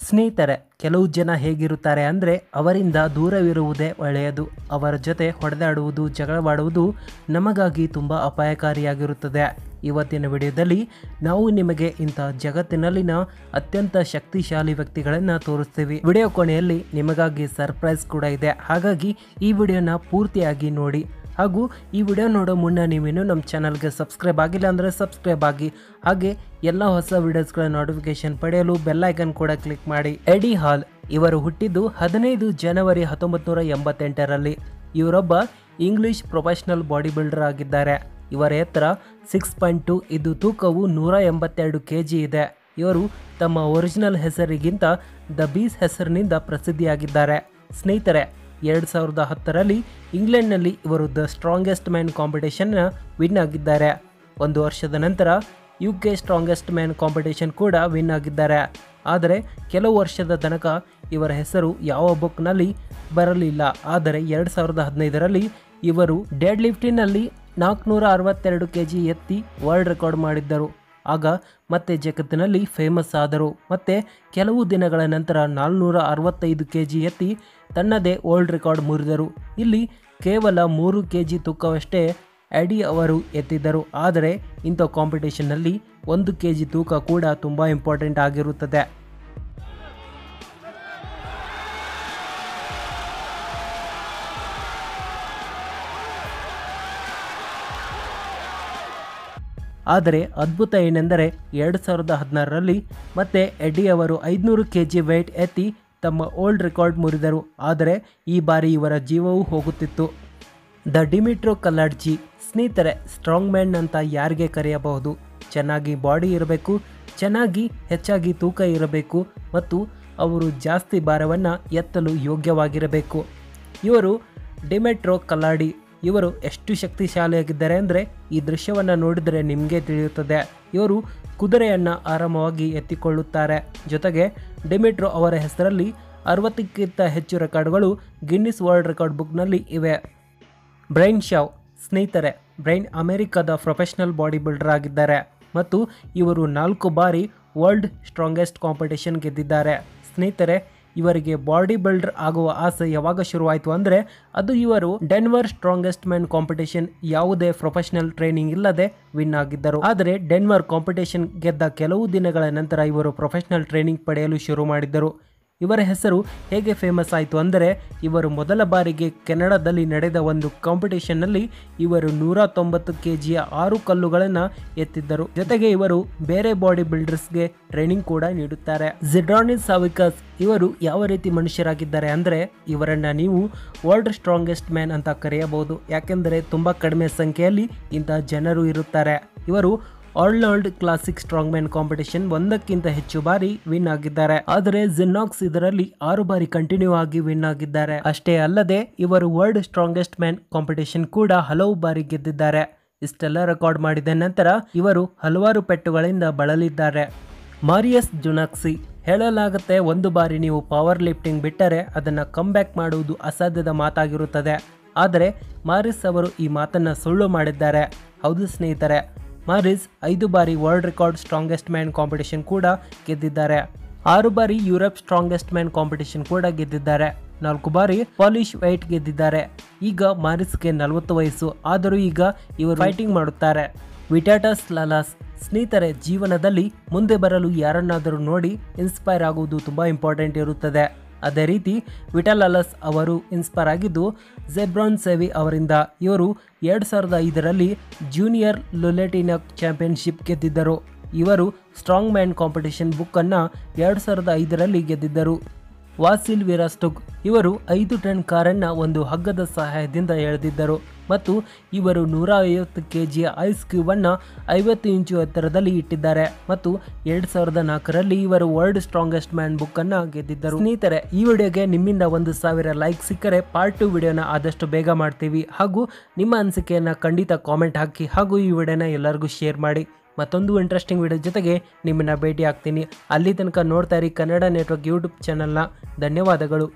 ಸ್ನೇಹಿತರೆ, ಕೆಲವು ಜನ ಹೇಗಿರುತ್ತಾರೆ ಅಂದರೆ ಅವರಿಂದ ದೂರವಿರುವುದೇ ಒಳ್ಳೆಯದು. ಅವರ ಜೊತೆ ಹೊಡೆದಾಡುವುದು, ಜಗಳವಾಡುವುದು ನಮಗಾಗಿ ತುಂಬ ಅಪಾಯಕಾರಿಯಾಗಿರುತ್ತದೆ. ಇವತ್ತಿನ ವಿಡಿಯೋದಲ್ಲಿ ನಾವು ನಿಮಗೆ ಇಂಥ ಜಗತ್ತಿನಲ್ಲಿನ ಅತ್ಯಂತ ಶಕ್ತಿಶಾಲಿ ವ್ಯಕ್ತಿಗಳನ್ನು ತೋರಿಸ್ತೀವಿ. ವಿಡಿಯೋ ಕೊನೆಯಲ್ಲಿ ನಿಮಗಾಗಿ ಸರ್ಪ್ರೈಸ್ ಕೂಡ ಇದೆ, ಹಾಗಾಗಿ ಈ ವಿಡಿಯೋನ ಪೂರ್ತಿಯಾಗಿ ನೋಡಿ. ಹಾಗೂ ಈ ವಿಡಿಯೋ ನೋಡೋ ಮುನ್ನ ನೀವೇನು ನಮ್ಮ ಚಾನಲ್ಗೆ ಸಬ್ಸ್ಕ್ರೈಬ್ ಆಗಿಲ್ಲ ಅಂದರೆ ಸಬ್ಸ್ಕ್ರೈಬ್ ಆಗಿ, ಹಾಗೆ ಎಲ್ಲ ಹೊಸ ವಿಡಿಯೋಸ್ಗಳ ನೋಟಿಫಿಕೇಶನ್ ಪಡೆಯಲು ಬೆಲ್ ಐಕನ್ ಕೂಡ ಕ್ಲಿಕ್ ಮಾಡಿ. ಎಡಿ ಹಾಲ್ ಇವರು ಹುಟ್ಟಿದ್ದು 15 ಜನವರಿ 1988ರಲ್ಲಿ. ಇವರೊಬ್ಬ ಇಂಗ್ಲಿಷ್ ಪ್ರೊಫೆಷನಲ್ ಬಾಡಿ ಬಿಲ್ಡರ್ ಆಗಿದ್ದಾರೆ. ಇವರ ಎತ್ತರ 6.2, ಇದು ತೂಕವು 182 kg ಇದೆ. ಇವರು ತಮ್ಮ ಒರಿಜಿನಲ್ ಹೆಸರಿಗಿಂತ ದ ಬೀಸ್ ಹೆಸರಿನಿಂದ ಪ್ರಸಿದ್ಧಿಯಾಗಿದ್ದಾರೆ. ಸ್ನೇಹಿತರೆ, 2010ರಲ್ಲಿ ಇಂಗ್ಲೆಂಡ್ನಲ್ಲಿ ಇವರು ದ ಸ್ಟ್ರಾಂಗೆಸ್ಟ್ ಮ್ಯಾನ್ ಕಾಂಪಿಟೇಷನ್ನ ವಿನ್ ಆಗಿದ್ದಾರೆ. ಒಂದು ವರ್ಷದ ನಂತರ UK ಸ್ಟ್ರಾಂಗೆಸ್ಟ್ ಮ್ಯಾನ್ ಕಾಂಪಿಟೇಷನ್ ಕೂಡ ವಿನ್ ಆಗಿದ್ದಾರೆ. ಆದರೆ ಕೆಲವು ವರ್ಷದ ತನಕ ಇವರ ಹೆಸರು ಯಾವ ಬುಕ್ನಲ್ಲಿ ಬರಲಿಲ್ಲ. ಆದರೆ 2015ರಲ್ಲಿ ಇವರು ಡೆಡ್ ಲಿಫ್ಟಿನಲ್ಲಿ 462 kg ಎತ್ತಿ ವರ್ಲ್ಡ್ ರೆಕಾರ್ಡ್ ಮಾಡಿದ್ದರು. ಆಗ ಮತ್ತೆ ಜಗತ್ತಿನಲ್ಲಿ ಫೇಮಸ್ ಆದರು. ಮತ್ತೆ ಕೆಲವು ದಿನಗಳ ನಂತರ 465 kg ಎತ್ತಿ ತನ್ನದೇ ವರ್ಲ್ಡ್ ರೆಕಾರ್ಡ್ ಮುರಿದರು. ಇಲ್ಲಿ ಕೇವಲ 3 kg ತೂಕವಷ್ಟೇ ಎಡಿ ಅವರು ಎತ್ತಿದ್ದರು. ಆದರೆ ಇಂಥ ಕಾಂಪಿಟೇಷನ್ನಲ್ಲಿ 1 kg ತೂಕ ಕೂಡ ತುಂಬ ಇಂಪಾರ್ಟೆಂಟ್ ಆಗಿರುತ್ತದೆ. ಆದರೆ ಅದ್ಭುತ ಏನೆಂದರೆ 2016ರಲ್ಲಿ ಮತ್ತೆ ಎಡಿ ಅವರು 500 kg ವೆಯ್ಟ್ ಎತ್ತಿ ತಮ್ಮ ಓಲ್ಡ್ ರೆಕಾರ್ಡ್ ಮುರಿದರು. ಆದರೆ ಈ ಬಾರಿ ಇವರ ಜೀವವೂ ಹೋಗುತ್ತಿತ್ತು. ದ ಡಿಮಿಟ್ರೋ ಕಲ್ಲಾಡ್ಜಿ. ಸ್ನೇಹಿತರೆ, ಸ್ಟ್ರಾಂಗ್ ಮ್ಯಾನ್ ಅಂತ ಯಾರಿಗೆ ಕರೆಯಬಹುದು? ಚೆನ್ನಾಗಿ ಬಾಡಿ ಇರಬೇಕು, ಹೆಚ್ಚಾಗಿ ತೂಕ ಇರಬೇಕು ಮತ್ತು ಅವರು ಜಾಸ್ತಿ ಭಾರವನ್ನು ಎತ್ತಲು ಯೋಗ್ಯವಾಗಿರಬೇಕು. ಇವರು ಡಿಮಿಟ್ರೋ ಕಲ್ಲಾಡಿ. ಇವರು ಎಷ್ಟು ಶಕ್ತಿಶಾಲಿಯಾಗಿದ್ದಾರೆ ಅಂದರೆ ಈ ದೃಶ್ಯವನ್ನು ನೋಡಿದರೆ ನಿಮಗೆ ತಿಳಿಯುತ್ತದೆ. ಇವರು ಕುದುರೆಯನ್ನು ಆರಾಮವಾಗಿ ಎತ್ತಿಕೊಳ್ಳುತ್ತಾರೆ. ಜೊತೆಗೆ ಡಿಮಿಟ್ರೋ ಅವರ ಹೆಸರಲ್ಲಿ 60ಕ್ಕಿಂತ ಹೆಚ್ಚು ರೆಕಾರ್ಡ್ಗಳು ಗಿನ್ನಿಸ್ ವರ್ಲ್ಡ್ ರೆಕಾರ್ಡ್ ಬುಕ್ನಲ್ಲಿ ಇವೆ. ಬ್ರೈನ್ ಶಾವ್. ಸ್ನೇಹಿತರೆ, ಬ್ರೈನ್ ಅಮೆರಿಕದ ಪ್ರೊಫೆಷನಲ್ ಬಾಡಿ ಬಿಲ್ಡರ್ ಆಗಿದ್ದಾರೆ ಮತ್ತು ಇವರು 4 ಬಾರಿ ವರ್ಲ್ಡ್ ಸ್ಟ್ರಾಂಗೆಸ್ಟ್ ಕಾಂಪಿಟೇಷನ್ ಗೆದ್ದಿದ್ದಾರೆ. ಸ್ನೇಹಿತರೆ, ಇವರಿಗೆ ಬಾಡಿ ಬಿಲ್ಡರ್ ಆಗುವ ಆಸೆ ಯಾವಾಗ ಶುರುವಾಯಿತು ಅಂದರೆ ಅದು ಇವರು ಡೆನ್ವರ್ ಸ್ಟ್ರಾಂಗೆಸ್ಟ್ ಮ್ಯಾನ್ ಕಾಂಪಿಟೇಷನ್ ಯಾವುದೇ ಪ್ರೊಫೆಷನಲ್ ಟ್ರೈನಿಂಗ್ ಇಲ್ಲದೆ ವಿನ್ ಆಗಿದ್ದರು. ಆದರೆ ಡೆನ್ವರ್ ಕಾಂಪಿಟೇಷನ್ ಗೆದ್ದ ಕೆಲವು ದಿನಗಳ ನಂತರ ಇವರು ಪ್ರೊಫೆಷನಲ್ ಟ್ರೈನಿಂಗ್ ಪಡೆಯಲು ಶುರು ಮಾಡಿದ್ದರು. ಇವರ ಹೆಸರು ಹೇಗೆ ಫೇಮಸ್ ಆಯಿತು ಅಂದರೆ ಇವರು ಮೊದಲ ಬಾರಿಗೆ ಕೆನಡಾದಲ್ಲಿ ನಡೆದ ಒಂದು ಕಾಂಪಿಟೇಷನ್ನಲ್ಲಿ ಇವರು 190 kgಯ 6 ಕಲ್ಲುಗಳನ್ನು ಎತ್ತಿದ್ದರು. ಜೊತೆಗೆ ಇವರು ಬೇರೆ ಬಾಡಿ ಬಿಲ್ಡರ್ಸ್ಗೆ ಟ್ರೈನಿಂಗ್ ಕೂಡ ನೀಡುತ್ತಾರೆ. ಜಿಡ್ರಾನಿಸ್ ಸಾವಿಕಸ್. ಇವರು ಯಾವ ರೀತಿ ಮನುಷ್ಯರಾಗಿದ್ದಾರೆ ಅಂದರೆ ಇವರನ್ನು ನೀವು ವರ್ಲ್ಡ್ ಸ್ಟ್ರಾಂಗೆಸ್ಟ್ ಮ್ಯಾನ್ ಅಂತ ಕರೆಯಬಹುದು. ಯಾಕೆಂದರೆ ತುಂಬ ಕಡಿಮೆ ಸಂಖ್ಯೆಯಲ್ಲಿ ಇಂಥ ಜನರು ಇರುತ್ತಾರೆ. ಇವರು Arnold classic strong man competition 1ಕ್ಕಿಂತ ಹೆಚ್ಚು ಬಾರಿ ವಿನ್ ಆಗಿದ್ದಾರೆ. ಆದರೆ ಜಿನ್ನಾಕ್ಸ್ ಇದರಲ್ಲಿ 6 ಬಾರಿ ಕಂಟಿನ್ಯೂ ಆಗಿ ವಿನ್ ಆಗಿದ್ದಾರೆ. ಅಷ್ಟೇ ಅಲ್ಲದೆ ಇವರು ವರ್ಲ್ಡ್ ಸ್ಟ್ರಾಂಗೆಸ್ಟ್ ಮ್ಯಾನ್ ಕಾಂಪಿಟೇಷನ್ ಕೂಡ ಹಲವು ಬಾರಿ ಗೆದ್ದಿದ್ದಾರೆ. ಇಷ್ಟೆಲ್ಲ ರೆಕಾರ್ಡ್ ಮಾಡಿದ ನಂತರ ಇವರು ಹಲವಾರು ಪೆಟ್ಟುಗಳಿಂದ ಬಳಲಿದ್ದಾರೆ. ಮಾರಿಯಸ್ ಜುನಾಕ್ಸಿ. ಹೇಳಲಾಗುತ್ತೆ, ಒಂದು ಬಾರಿ ನೀವು ಪವರ್ ಲಿಫ್ಟಿಂಗ್ ಬಿಟ್ಟರೆ ಅದನ್ನು ಕಮ್ ಬ್ಯಾಕ್ ಮಾಡುವುದು ಅಸಾಧ್ಯದ ಮಾತಾಗಿರುತ್ತದೆ. ಆದರೆ ಮಾರಿಸ್ ಅವರು ಈ ಮಾತನ್ನು ಸುಳ್ಳು ಮಾಡಿದ್ದಾರೆ. ಹೌದು ಸ್ನೇಹಿತರೆ, ಮಾರಿಸ್ 5 ಬಾರಿ world record strongest man competition ಕೂಡ ಗೆದ್ದಿದ್ದಾರೆ. 6 ಬಾರಿ ಯುರೋಪ್ ಸ್ಟ್ರಾಂಗೆಸ್ಟ್ ಮ್ಯಾನ್ ಕಾಂಪಿಟೇಷನ್ ಕೂಡ ಗೆದ್ದಿದ್ದಾರೆ. 4 ಬಾರಿ ಪಾಲಿಶ್ ವೆಯ್ಟ್ ಗೆದ್ದಿದ್ದಾರೆ. ಈಗ ಮಾರಿಸ್ಗೆ 40 ವಯಸ್ಸು, ಆದರೂ ಈಗ ಇವರು ಫೈಟಿಂಗ್ ಮಾಡುತ್ತಾರೆ. ವಿಟಾಟಸ್ ಲಾಲಾಸ್. ಸ್ನೇಹಿತರೆ, ಜೀವನದಲ್ಲಿ ಮುಂದೆ ಬರಲು ಯಾರನ್ನಾದರೂ ನೋಡಿ ಇನ್ಸ್ಪೈರ್ ಆಗುವುದು ತುಂಬ ಇಂಪಾರ್ಟೆಂಟ್ ಇರುತ್ತದೆ. ಅದೇ ರೀತಿ ವಿಟಾಲಾಲಸ್ ಅವರು ಇನ್ಸ್ಪೈರ್ ಆಗಿದ್ದು ಜೆಬ್ರಾನ್ ಸೇವಿ ಅವರಿಂದ. ಇವರು 2005ರಲ್ಲಿ ಜೂನಿಯರ್ ಲೊಲೆಟಿನಾ ಚಾಂಪಿಯನ್ಶಿಪ್ ಗೆದ್ದಿದ್ದರು. ಇವರು ಸ್ಟ್ರಾಂಗ್ ಮ್ಯಾನ್ ಕಾಂಪಿಟೇಷನ್ ಬುಕ್ಕನ್ನು 2005ರಲ್ಲಿ ಗೆದ್ದಿದ್ದರು. ವಾಸಿಲ್ ವಿರಾಸ್ಟುಗ್. ಇವರು 5 ಟನ್ ಕಾರನ್ನು ಒಂದು ಹಗ್ಗದ ಸಹಾಯದಿಂದ ಎಳೆದಿದ್ದರು ಮತ್ತು ಇವರು 150 kgಯ ಐಸ್ ಕ್ಯೂಬನ್ನು 50 ಇಂಚು ಎತ್ತರದಲ್ಲಿ ಇಟ್ಟಿದ್ದಾರೆ ಮತ್ತು 2004ರಲ್ಲಿ ಇವರು ವರ್ಲ್ಡ್ ಸ್ಟ್ರಾಂಗೆಸ್ಟ್ ಮ್ಯಾನ್ ಬುಕ್ಕನ್ನು ಗೆದ್ದಿದ್ದರು. ಸ್ನೇಹಿತರೆ, ಈ ವಿಡಿಯೋಗೆ ನಿಮ್ಮಿಂದ 1000 ಲೈಕ್ ಸಿಕ್ಕರೆ ಪಾರ್ಟ್ 2 ವಿಡಿಯೋನ ಆದಷ್ಟು ಬೇಗ ಮಾಡ್ತೀವಿ. ಹಾಗೂ ನಿಮ್ಮ ಅನಿಸಿಕೆಯನ್ನು ಖಂಡಿತ ಕಾಮೆಂಟ್ ಹಾಕಿ ಹಾಗೂ ಈ ವಿಡಿಯೋನ ಎಲ್ಲರಿಗೂ ಶೇರ್ ಮಾಡಿ. ಮತ್ತೊಂದು ಇಂಟ್ರೆಸ್ಟಿಂಗ್ ವಿಡಿಯೋ ಜೊತೆಗೆ ನಿಮ್ಮನ್ನು ಭೇಟಿ ಆಗ್ತೀನಿ. ಅಲ್ಲಿ ತನಕ ನೋಡ್ತಾ ಇರಿ ಕನ್ನಡ ನೆಟ್ವರ್ಕ್ ಯೂಟ್ಯೂಬ್ ಚಾನಲ್ನ. ಧನ್ಯವಾದಗಳು.